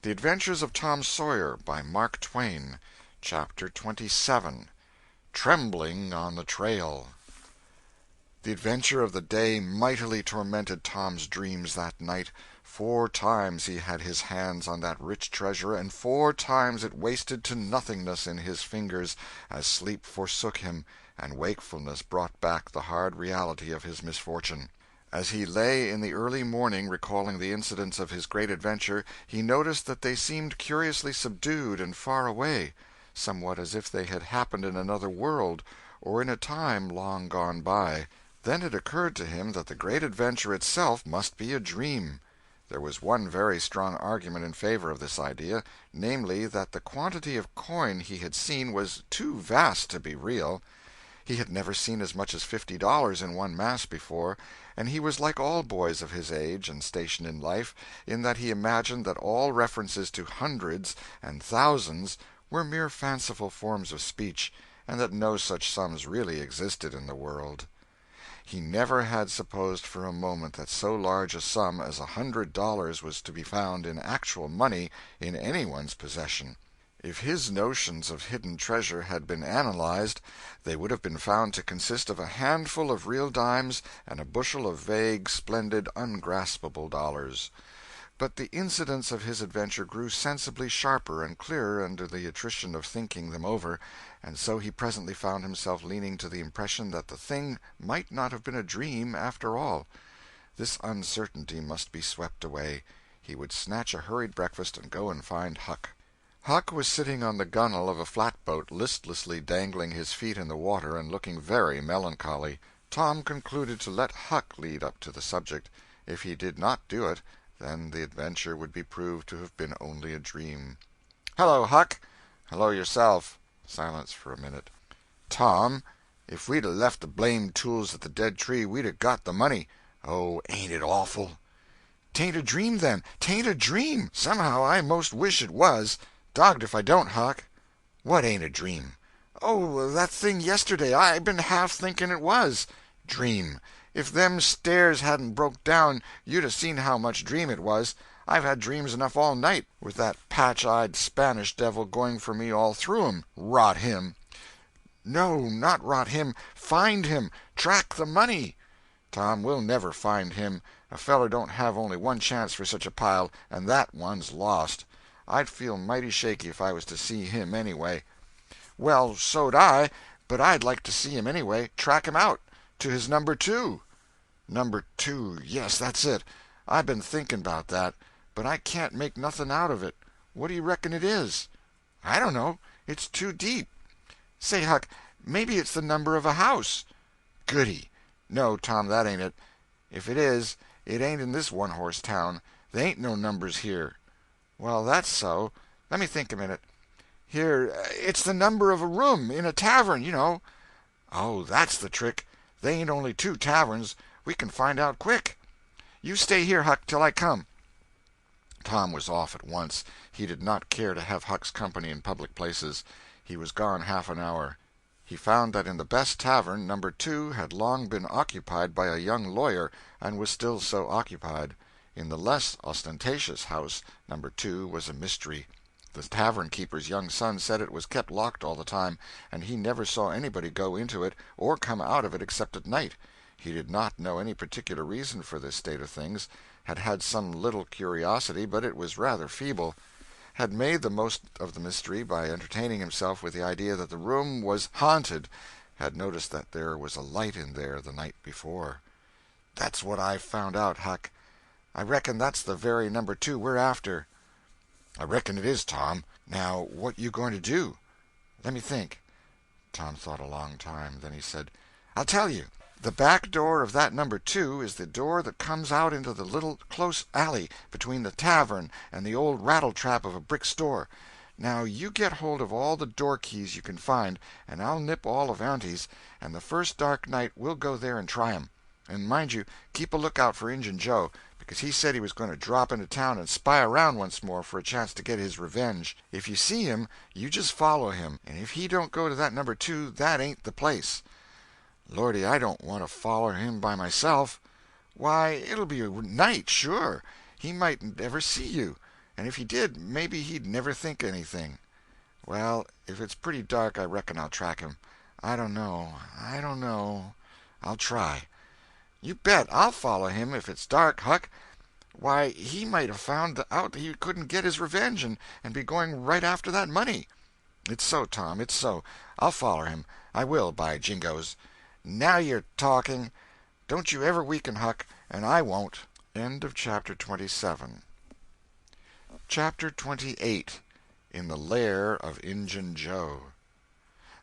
The Adventures of Tom Sawyer, by Mark Twain. Chapter 27. Trembling on the Trail. The adventure of the day mightily tormented Tom's dreams that night. 4 times he had his hands on that rich treasure, and 4 times it wasted to nothingness in his fingers, as sleep forsook him, and wakefulness brought back the hard reality of his misfortune. As he lay in the early morning recalling the incidents of his great adventure, he noticed that they seemed curiously subdued and far away, somewhat as if they had happened in another world, or in a time long gone by. Then it occurred to him that the great adventure itself must be a dream. There was one very strong argument in favor of this idea, namely, that the quantity of coin he had seen was too vast to be real. He had never seen as much as $50 in one mass before, and he was like all boys of his age and station in life, in that he imagined that all references to hundreds and thousands were mere fanciful forms of speech, and that no such sums really existed in the world. He never had supposed for a moment that so large a sum as $100 was to be found in actual money in anyone's possession. If his notions of hidden treasure had been analyzed, they would have been found to consist of a handful of real dimes and a bushel of vague, splendid, ungraspable dollars. But the incidents of his adventure grew sensibly sharper and clearer under the attrition of thinking them over, and so he presently found himself leaning to the impression that the thing might not have been a dream after all. This uncertainty must be swept away. He would snatch a hurried breakfast and go and find Huck. Huck was sitting on the gunwale of a flatboat, listlessly dangling his feet in the water and looking very melancholy. Tom concluded to let Huck lead up to the subject. If he did not do it, then the adventure would be proved to have been only a dream. "Hello, Huck." "Hello yourself." Silence for a minute. "Tom, if we'd 'a' left the blamed tools at the dead tree, we'd 'a' got the money. Oh, ain't it awful?" "'Tain't a dream, then. 'Tain't a dream. Somehow I most wish it was. Dogged if I don't, Huck." "What ain't a dream?" "Oh, that thing yesterday. I been half thinking it was." "Dream! If them stairs hadn't broke down you'd 'a' seen how much dream it was. I've had dreams enough all night, with that patch-eyed Spanish devil going for me all through 'em. Rot him!" "No, not rot him. Find him. Track the money." "Tom, we'll never find him. A feller don't have only one chance for such a pile, and that one's lost. I'd feel mighty shaky if I was to see him, anyway." "Well, so'd I, but I'd like to see him anyway. Track him out. To his number 2. "Number 2, yes, that's it. I been thinking about that, but I can't make nothing out of it. What do you reckon it is?" "I don't know. It's too deep. Say, Huck, maybe it's the number of a house." "Goody! No, Tom, that ain't it. If it is, it ain't in this one-horse town. They ain't no numbers here." "Well, that's so. Let me think a minute. Here, it's the number of a room in a tavern, you know." "Oh, that's the trick. They ain't only 2 taverns. We can find out quick. You stay here, Huck, till I come." Tom was off at once. He did not care to have Huck's company in public places. He was gone half an hour. He found that in the best tavern, number 2 had long been occupied by a young lawyer, and was still so occupied. In the less ostentatious house, number 2 was a mystery. The tavern-keeper's young son said it was kept locked all the time, and he never saw anybody go into it or come out of it except at night. He did not know any particular reason for this state of things, had had some little curiosity, but it was rather feeble, had made the most of the mystery by entertaining himself with the idea that the room was haunted, had noticed that there was a light in there the night before. "That's what I've found out, Huck. I reckon that's the very number 2 we're after." "I reckon it is, Tom. Now what you going to do?" "Let me think." Tom thought a long time. Then he said, "I'll tell you. The back door of that number 2 is the door that comes out into the little close alley between the tavern and the old rattle-trap of a brick store. Now you get hold of all the door-keys you can find, and I'll nip all of Auntie's, and the first dark night we'll go there and try 'em. And mind you, keep a lookout for Injun Joe, because he said he was going to drop into town and spy around once more for a chance to get his revenge. If you see him, you just follow him, and if he don't go to that number 2, that ain't the place." "Lordy, I don't want to follow him by myself." "Why, it'll be night, sure. He mightn't ever see you. And if he did, maybe he'd never think anything. Well, if it's pretty dark, I reckon I'll track him. I don't know. I'll try. You bet I'll follow him if it's dark, Huck. Why, he might have found out he couldn't get his revenge and be going right after that money. It's so, Tom, it's so. I'll foller him. I will, by jingoes. Now you're talking. Don't you ever weaken, Huck, and I won't. End of chapter 27. Chapter 28. In the Lair of Injun Joe.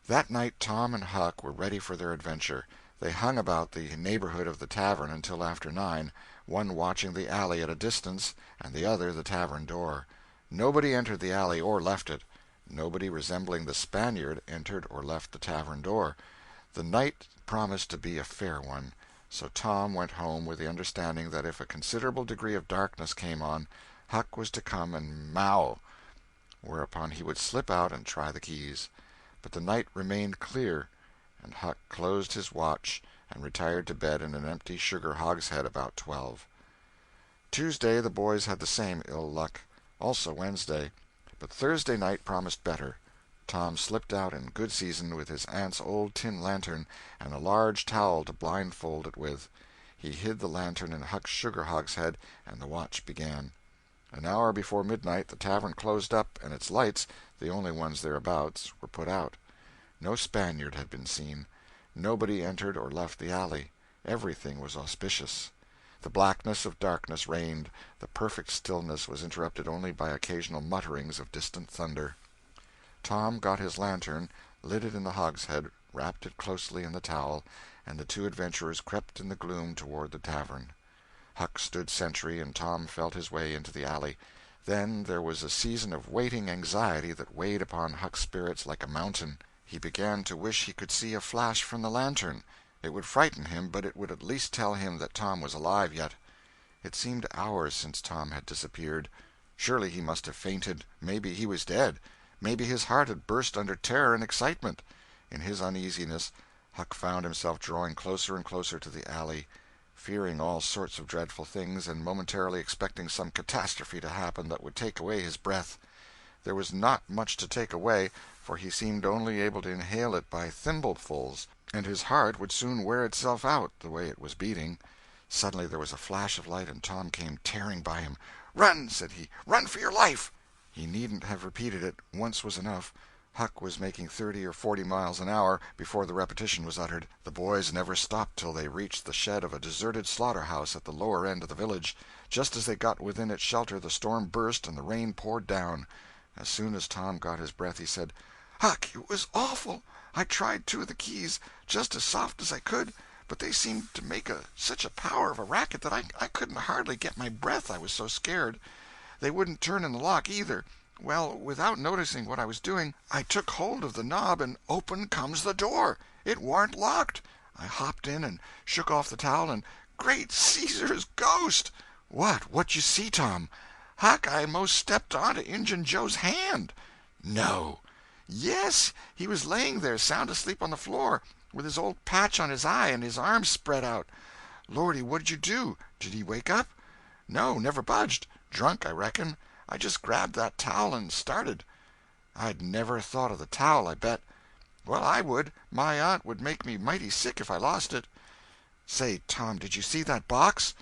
That night Tom and Huck were ready for their adventure. They hung about the neighborhood of the tavern until after 9, one watching the alley at a distance and the other the tavern door. Nobody entered the alley or left it. Nobody resembling the Spaniard entered or left the tavern door. The night promised to be a fair one, so Tom went home with the understanding that if a considerable degree of darkness came on, Huck was to come and "mow," whereupon he would slip out and try the keys. But the night remained clear, and Huck closed his watch and retired to bed in an empty sugar hogshead about 12. Tuesday the boys had the same ill luck, also Wednesday, but Thursday night promised better. Tom slipped out in good season with his aunt's old tin lantern and a large towel to blindfold it with. He hid the lantern in Huck's sugar hogshead, and the watch began. An hour before midnight the tavern closed up, and its lights, the only ones thereabouts, were put out. No Spaniard had been seen. Nobody entered or left the alley. Everything was auspicious. The blackness of darkness reigned. The perfect stillness was interrupted only by occasional mutterings of distant thunder. Tom got his lantern, lit it in the hogshead, wrapped it closely in the towel, and the two adventurers crept in the gloom toward the tavern. Huck stood sentry, and Tom felt his way into the alley. Then there was a season of waiting anxiety that weighed upon Huck's spirits like a mountain. He began to wish he could see a flash from the lantern. It would frighten him, but it would at least tell him that Tom was alive yet. It seemed hours since Tom had disappeared. Surely he must have fainted. Maybe he was dead. Maybe his heart had burst under terror and excitement. In his uneasiness, Huck found himself drawing closer and closer to the alley, fearing all sorts of dreadful things, and momentarily expecting some catastrophe to happen that would take away his breath. There was not much to take away, for he seemed only able to inhale it by thimblefuls, and his heart would soon wear itself out, the way it was beating. Suddenly there was a flash of light, and Tom came tearing by him. "Run!" said he. "Run for your life!" He needn't have repeated it. Once was enough. Huck was making 30 or 40 miles an hour before the repetition was uttered. The boys never stopped till they reached the shed of a deserted slaughter-house at the lower end of the village. Just as they got within its shelter the storm burst and the rain poured down. As soon as Tom got his breath he said, "Huck, it was awful. I tried 2 of the keys, just as soft as I could, but they seemed to make such a power of a racket that I couldn't hardly get my breath, I was so scared. They wouldn't turn in the lock, either. Well, without noticing what I was doing, I took hold of the knob, and open comes the door. It warn't locked. I hopped in and shook off the towel, and great Caesar's ghost!" What'd you see, Tom?" "Huck, I most stepped onto Injun Joe's hand." "No!" "Yes, he was laying there sound asleep on the floor, with his old patch on his eye and his arms spread out." "Lordy, what'd you do? Did he wake up?" "No, never budged. Drunk, I reckon. I just grabbed that towel and started." "I'd never thought of the towel, I bet." "Well, I would. My aunt would make me mighty sick if I lost it." "Say, Tom, did you see that box?"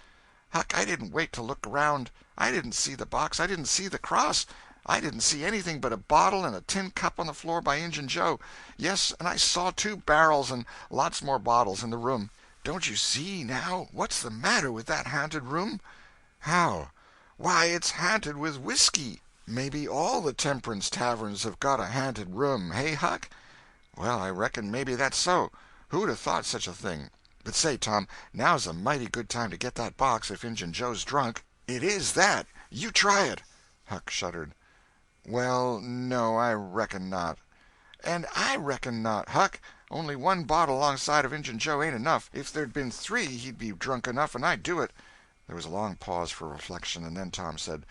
"Huck, I didn't wait to look around. I didn't see the box. I didn't see the cross. I didn't see anything but a bottle and a tin cup on the floor by Injun Joe. Yes, and I saw 2 barrels and lots more bottles in the room." "Don't you see, now? What's the matter with that haunted room?" "How?" "Why, it's haunted with whiskey. Maybe all the temperance taverns have got a haunted room, hey, Huck?" "Well, I reckon maybe that's so. Who'd have thought such a thing? But say, Tom, now's a mighty good time to get that box if Injun Joe's drunk." "It is that. You try it." Huck shuddered. "Well, no, I reckon not." "And I reckon not, Huck. Only 1 bottle alongside of Injun Joe ain't enough. If there'd been 3 he'd be drunk enough, and I'd do it." There was a long pause for reflection, and then Tom said,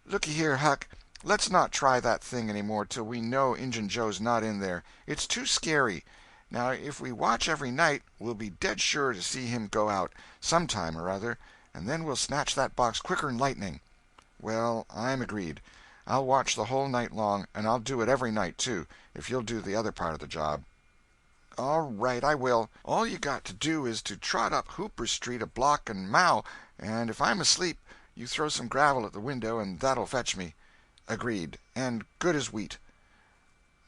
"Looky here, Huck, let's not try that thing any more till we know Injun Joe's not in there. It's too scary. Now, if we watch every night, we'll be dead sure to see him go out, some time or other, and then we'll snatch that box quicker'n lightning." Well, I'm agreed. I'll watch the whole night long, and I'll do it every night, too, if you'll do the other part of the job." "All right, I will. All you got to do is to trot up Hooper Street a block and maow, and if I'm asleep you throw some gravel at the window and that'll fetch me." "Agreed, and good as wheat."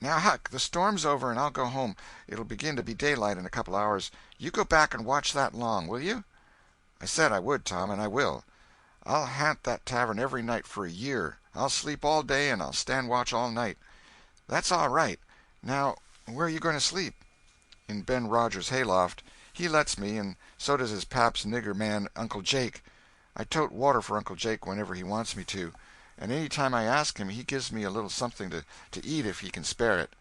"Now, Huck, the storm's over and I'll go home. It'll begin to be daylight in a couple hours. You go back and watch that long, will you?" "I said I would, Tom, and I will. I'll ha'nt that tavern every night for a year. I'll sleep all day and I'll stand watch all night." "That's all right. Now, where are you going to sleep?" "In Ben Rogers' hayloft. He lets me, and so does his pap's nigger man, Uncle Jake. I tote water for Uncle Jake whenever he wants me to, and any time I ask him he gives me a little something to eat if he can spare it.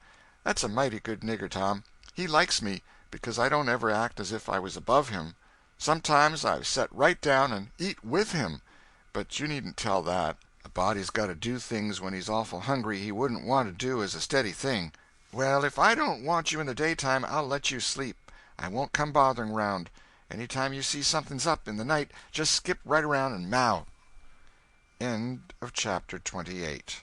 That's a mighty good nigger, Tom. He likes me because I don't ever act as if I was above him. Sometimes I've set right down and eat with him, but you needn't tell that. A body's got to do things when he's awful hungry he wouldn't want to do as a steady thing. Well, if I don't want you in the daytime I'll let you sleep. I won't come bothering round. Any time you see something's up in the night, just skip right around and maow." End of chapter 28.